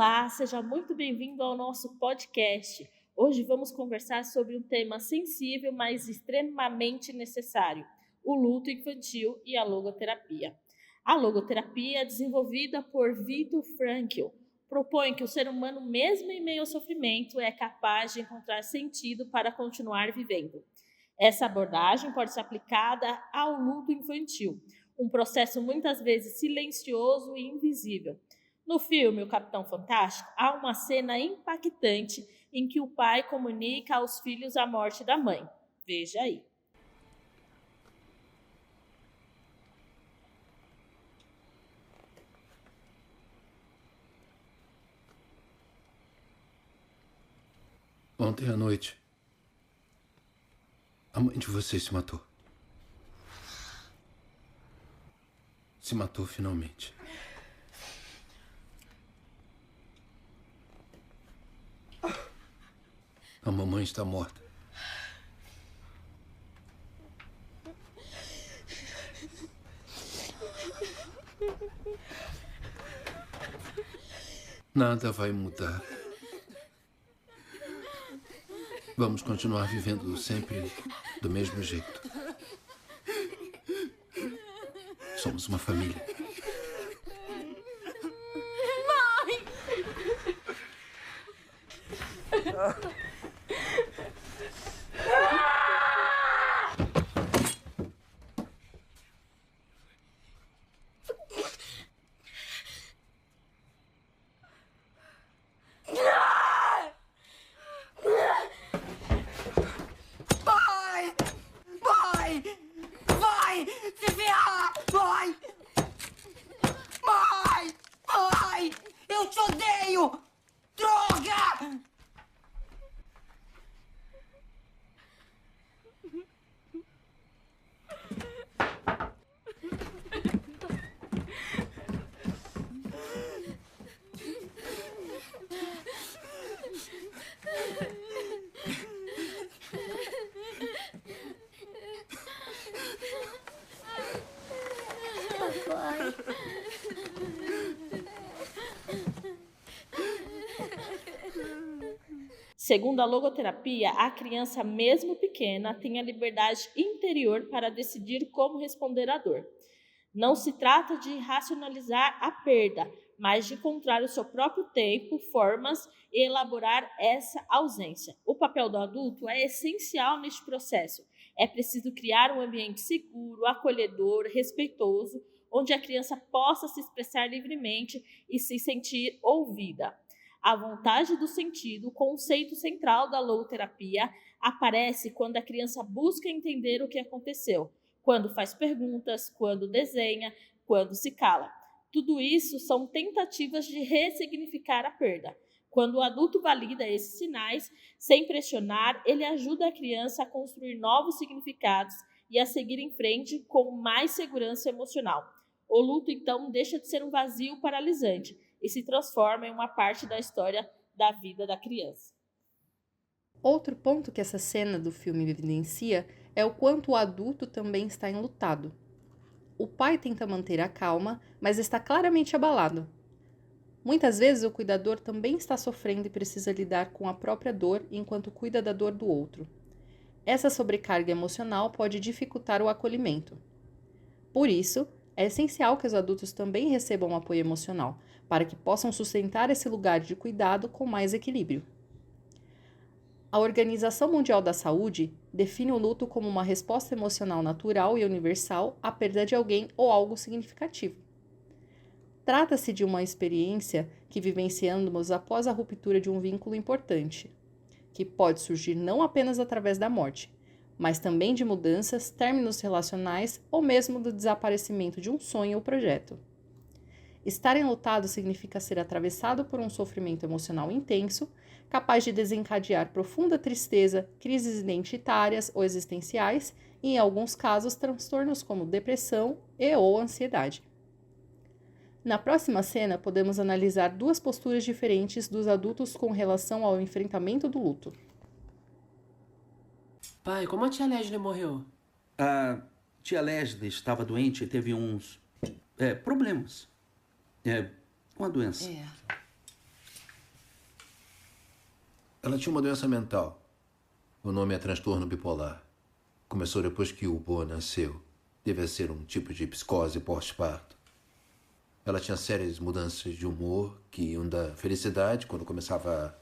Olá, seja muito bem-vindo ao nosso podcast. Hoje vamos conversar sobre um tema sensível, mas extremamente necessário: o luto infantil e a logoterapia. A logoterapia, desenvolvida por Viktor Frankl, propõe que o ser humano, mesmo em meio ao sofrimento, é capaz de encontrar sentido para continuar vivendo. Essa abordagem pode ser aplicada ao luto infantil, um processo muitas vezes silencioso e invisível. No filme O Capitão Fantástico, há uma cena impactante em que o pai comunica aos filhos a morte da mãe. Veja aí. Ontem à noite, a mãe de vocês se matou. Se matou finalmente. A mamãe está morta. Nada vai mudar. Vamos continuar vivendo sempre do mesmo jeito. Somos uma família. Mãe! Vai! Se ferrar! Vai! Mãe! Eu te odeio! Droga! Papai. Segundo a logoterapia, a criança, mesmo pequena, tem a liberdade interior para decidir como responder à dor. Não se trata de racionalizar a perda, mas de encontrar o seu próprio tempo, formas e elaborar essa ausência. O papel do adulto é essencial neste processo. É preciso criar um ambiente seguro, acolhedor, respeitoso, onde a criança possa se expressar livremente e se sentir ouvida. A vontade do sentido, o conceito central da logoterapia, aparece quando a criança busca entender o que aconteceu, quando faz perguntas, quando desenha, quando se cala. Tudo isso são tentativas de ressignificar a perda. Quando o adulto valida esses sinais, sem pressionar, ele ajuda a criança a construir novos significados e a seguir em frente com mais segurança emocional. O luto, então, deixa de ser um vazio paralisante e se transforma em uma parte da história da vida da criança. Outro ponto que essa cena do filme evidencia é o quanto o adulto também está enlutado. O pai tenta manter a calma, mas está claramente abalado. Muitas vezes o cuidador também está sofrendo e precisa lidar com a própria dor enquanto cuida da dor do outro. Essa sobrecarga emocional pode dificultar o acolhimento. Por isso, é essencial que os adultos também recebam apoio emocional, para que possam sustentar esse lugar de cuidado com mais equilíbrio. A Organização Mundial da Saúde define o luto como uma resposta emocional natural e universal à perda de alguém ou algo significativo. Trata-se de uma experiência que vivenciamos após a ruptura de um vínculo importante, que pode surgir não apenas através da morte, mas também de mudanças, términos relacionais ou mesmo do desaparecimento de um sonho ou projeto. Estar enlutado significa ser atravessado por um sofrimento emocional intenso, capaz de desencadear profunda tristeza, crises identitárias ou existenciais e, em alguns casos, transtornos como depressão ou ansiedade. Na próxima cena, podemos analisar duas posturas diferentes dos adultos com relação ao enfrentamento do luto. Pai, como a tia Leslie morreu? A tia Leslie estava doente e teve uns problemas com a doença. Ela tinha uma doença mental. O nome é transtorno bipolar. Começou depois que o Bo nasceu. Devia ser um tipo de psicose pós-parto. Ela tinha sérias mudanças de humor que iam da felicidade, quando começava a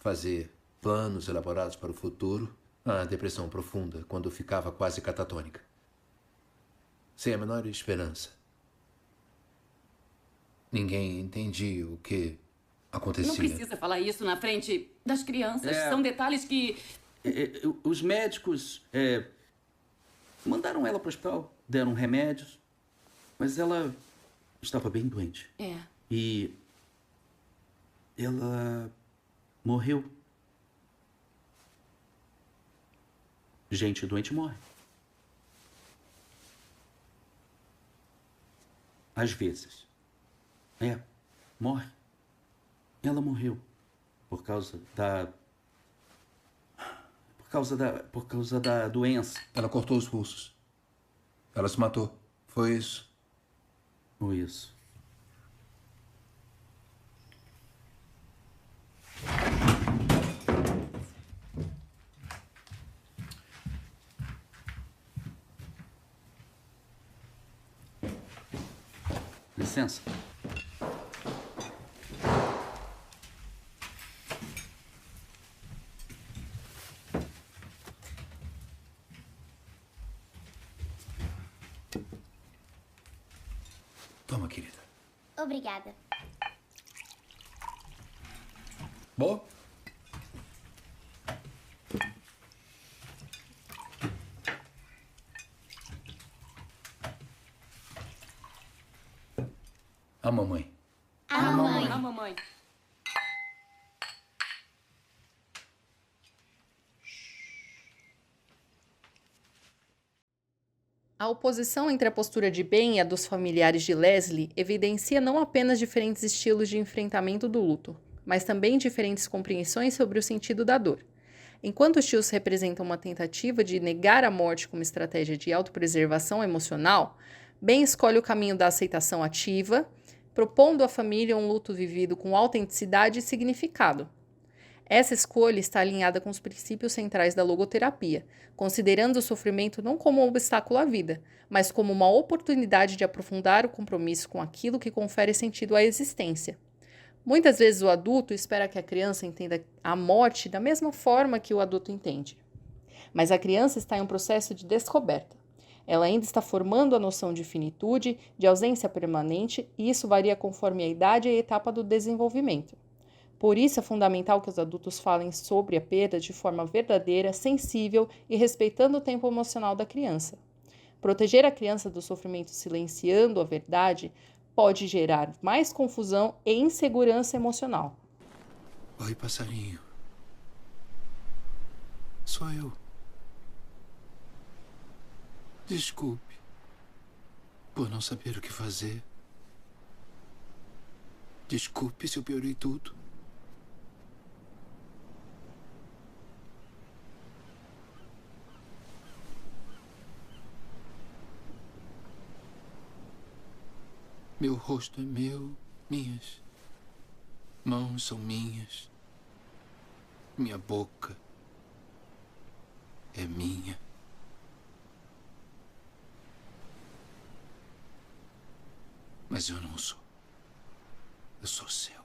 fazer planos elaborados para o futuro, à depressão profunda, quando ficava quase catatônica. Sem a menor esperança. Ninguém entendia o que acontecia. Não precisa falar isso na frente das crianças. São detalhes que... Os médicos mandaram ela para o hospital, deram remédios, mas ela estava bem doente. E ela morreu. Gente doente morre. Às vezes. Morre. Ela morreu por causa da doença. Ela cortou os pulsos. Ela se matou. Foi isso. Foi isso. Licença. Toma, querida. Obrigada. Bo? A mamãe. A mamãe. A mamãe. A oposição entre a postura de Ben e a dos familiares de Leslie evidencia não apenas diferentes estilos de enfrentamento do luto, mas também diferentes compreensões sobre o sentido da dor. Enquanto os tios representam uma tentativa de negar a morte como estratégia de autopreservação emocional, Ben escolhe o caminho da aceitação ativa, propondo à família um luto vivido com autenticidade e significado. Essa escolha está alinhada com os princípios centrais da logoterapia, considerando o sofrimento não como um obstáculo à vida, mas como uma oportunidade de aprofundar o compromisso com aquilo que confere sentido à existência. Muitas vezes o adulto espera que a criança entenda a morte da mesma forma que o adulto entende. Mas a criança está em um processo de descoberta. Ela ainda está formando a noção de finitude, de ausência permanente, e isso varia conforme a idade e a etapa do desenvolvimento. Por isso é fundamental que os adultos falem sobre a perda de forma verdadeira, sensível e respeitando o tempo emocional da criança. Proteger a criança do sofrimento silenciando a verdade pode gerar mais confusão e insegurança emocional. Oi, passarinho. Sou eu. Desculpe por não saber o que fazer. Desculpe se eu piorei tudo. Meu rosto é meu, minhas mãos são minhas, minha boca é minha. Mas eu não sou. Eu sou seu.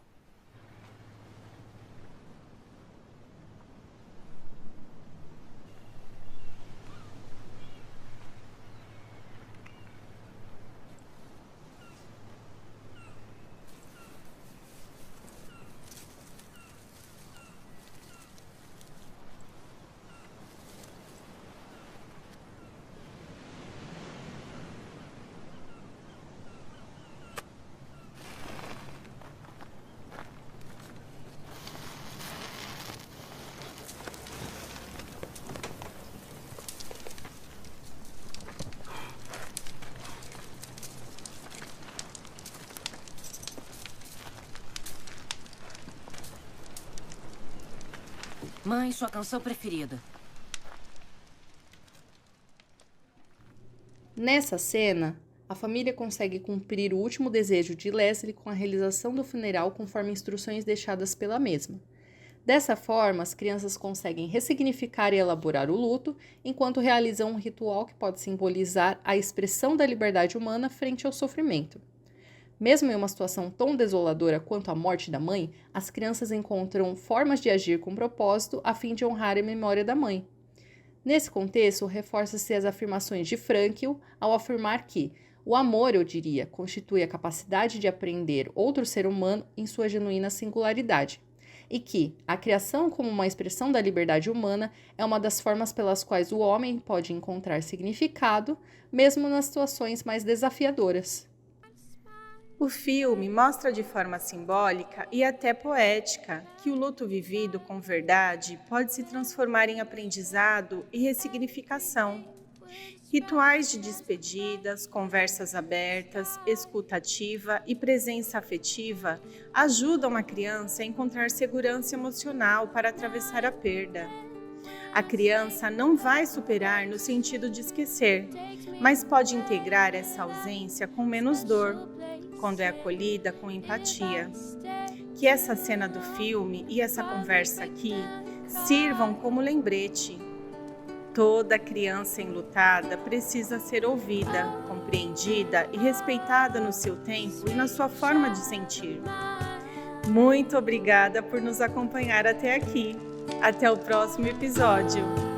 Mãe, sua canção preferida. Nessa cena, a família consegue cumprir o último desejo de Leslie com a realização do funeral conforme instruções deixadas pela mesma. Dessa forma, as crianças conseguem ressignificar e elaborar o luto, enquanto realizam um ritual que pode simbolizar a expressão da liberdade humana frente ao sofrimento. Mesmo em uma situação tão desoladora quanto a morte da mãe, as crianças encontram formas de agir com propósito a fim de honrar a memória da mãe. Nesse contexto, reforça-se as afirmações de Frankl ao afirmar que o amor, eu diria, constitui a capacidade de aprender outro ser humano em sua genuína singularidade, e que a criação como uma expressão da liberdade humana é uma das formas pelas quais o homem pode encontrar significado, mesmo nas situações mais desafiadoras. O filme mostra de forma simbólica e até poética que o luto vivido com verdade pode se transformar em aprendizado e ressignificação. Rituais de despedidas, conversas abertas, escuta ativa e presença afetiva ajudam a criança a encontrar segurança emocional para atravessar a perda. A criança não vai superar no sentido de esquecer, mas pode integrar essa ausência com menos dor, quando é acolhida com empatia. Que essa cena do filme e essa conversa aqui sirvam como lembrete. Toda criança enlutada precisa ser ouvida, compreendida e respeitada no seu tempo e na sua forma de sentir. Muito obrigada por nos acompanhar até aqui. Até o próximo episódio.